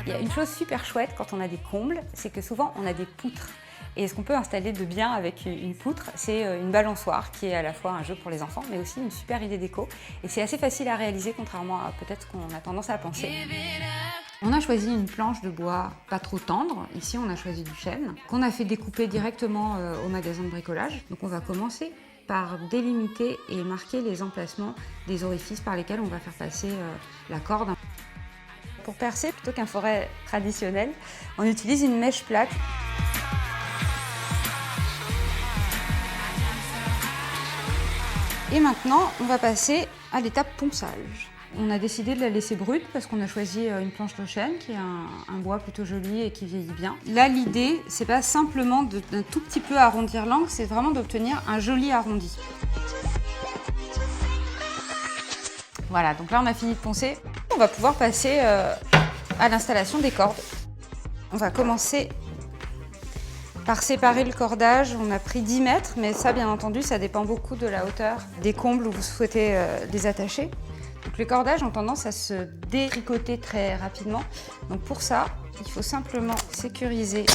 Il y a une chose super chouette quand on a des combles, c'est que souvent on a des poutres. Et ce qu'on peut installer de bien avec une poutre, c'est une balançoire qui est à la fois un jeu pour les enfants, mais aussi une super idée déco. Et c'est assez facile à réaliser, contrairement à peut-être qu'on a tendance à penser. On a choisi une planche de bois pas trop tendre. Ici, on a choisi du chêne, qu'on a fait découper directement au magasin de bricolage. Donc on va commencer par délimiter et marquer les emplacements des orifices par lesquels on va faire passer la corde. Pour percer, plutôt qu'un forêt traditionnel, on utilise une mèche plate. Et maintenant, on va passer à l'étape ponçage. On a décidé de la laisser brute parce qu'on a choisi une planche de chêne qui est un bois plutôt joli et qui vieillit bien. Là, l'idée, c'est pas simplement d'un tout petit peu arrondir l'angle, c'est vraiment d'obtenir un joli arrondi. Voilà, donc là, on a fini de poncer. On va pouvoir passer à l'installation des cordes. On va commencer par séparer le cordage. On a pris 10 mètres, mais ça, bien entendu, ça dépend beaucoup de la hauteur des combles où vous souhaitez les attacher. Donc, les cordages ont tendance à se détricoter très rapidement. Donc pour ça, il faut simplement sécuriser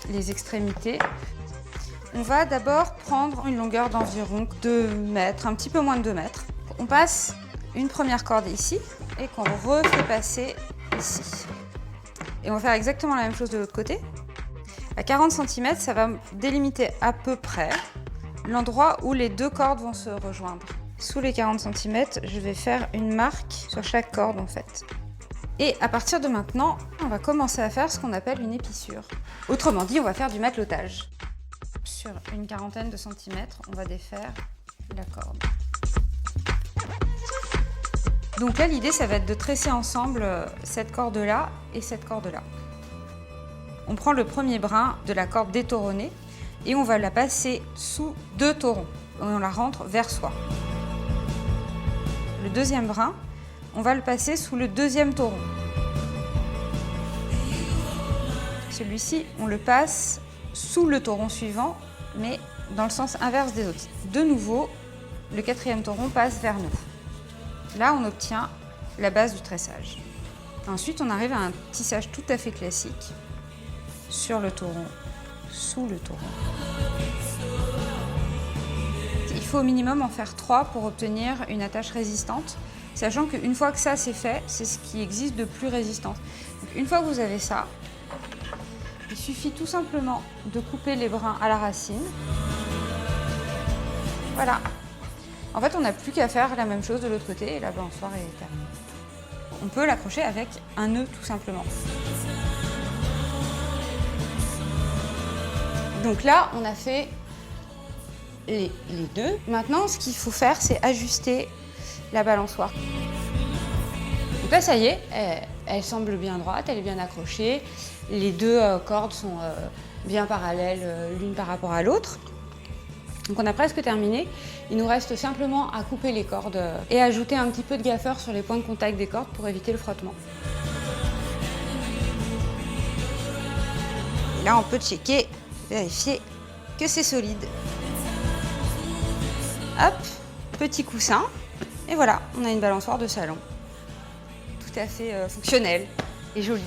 les extrémités. On va d'abord prendre une longueur d'environ 2 mètres, un petit peu moins de 2 mètres. On passe une première corde ici et qu'on refait passer ici. Et on va faire exactement la même chose de l'autre côté. À 40 cm, ça va délimiter à peu près l'endroit où les deux cordes vont se rejoindre. Sous les 40 cm, je vais faire une marque sur chaque corde en fait. Et à partir de maintenant, on va commencer à faire ce qu'on appelle une épissure. Autrement dit, on va faire du matelotage. Sur une quarantaine de centimètres, on va défaire la corde. Donc là, l'idée, ça va être de tresser ensemble cette corde-là et cette corde-là. On prend le premier brin de la corde détoronnée et on va la passer sous 2 torons. On la rentre vers soi. Le deuxième brin, on va le passer sous le deuxième toron. Celui-ci, on le passe sous le toron suivant, mais dans le sens inverse des autres. De nouveau, le quatrième toron passe vers nous. Là, on obtient la base du tressage. Ensuite, on arrive à un tissage tout à fait classique sur le toron, sous le toron. Il faut au minimum en faire 3 pour obtenir une attache résistante, sachant qu'une fois que ça c'est fait, c'est ce qui existe de plus résistant. Donc, une fois que vous avez ça, il suffit tout simplement de couper les brins à la racine. Voilà. En fait, on n'a plus qu'à faire la même chose de l'autre côté et la balançoire est terminée. On peut l'accrocher avec un nœud tout simplement. Donc là, on a fait les deux. Maintenant, ce qu'il faut faire, c'est ajuster la balançoire. Donc là, ça y est, elle semble bien droite, elle est bien accrochée. Les deux cordes sont bien parallèles l'une par rapport à l'autre. Donc on a presque terminé. Il nous reste simplement à couper les cordes et ajouter un petit peu de gaffeur sur les points de contact des cordes pour éviter le frottement. Et là, on peut checker, vérifier que c'est solide. Hop, petit coussin. Et voilà, on a une balançoire de salon. Tout à fait fonctionnelle et jolie.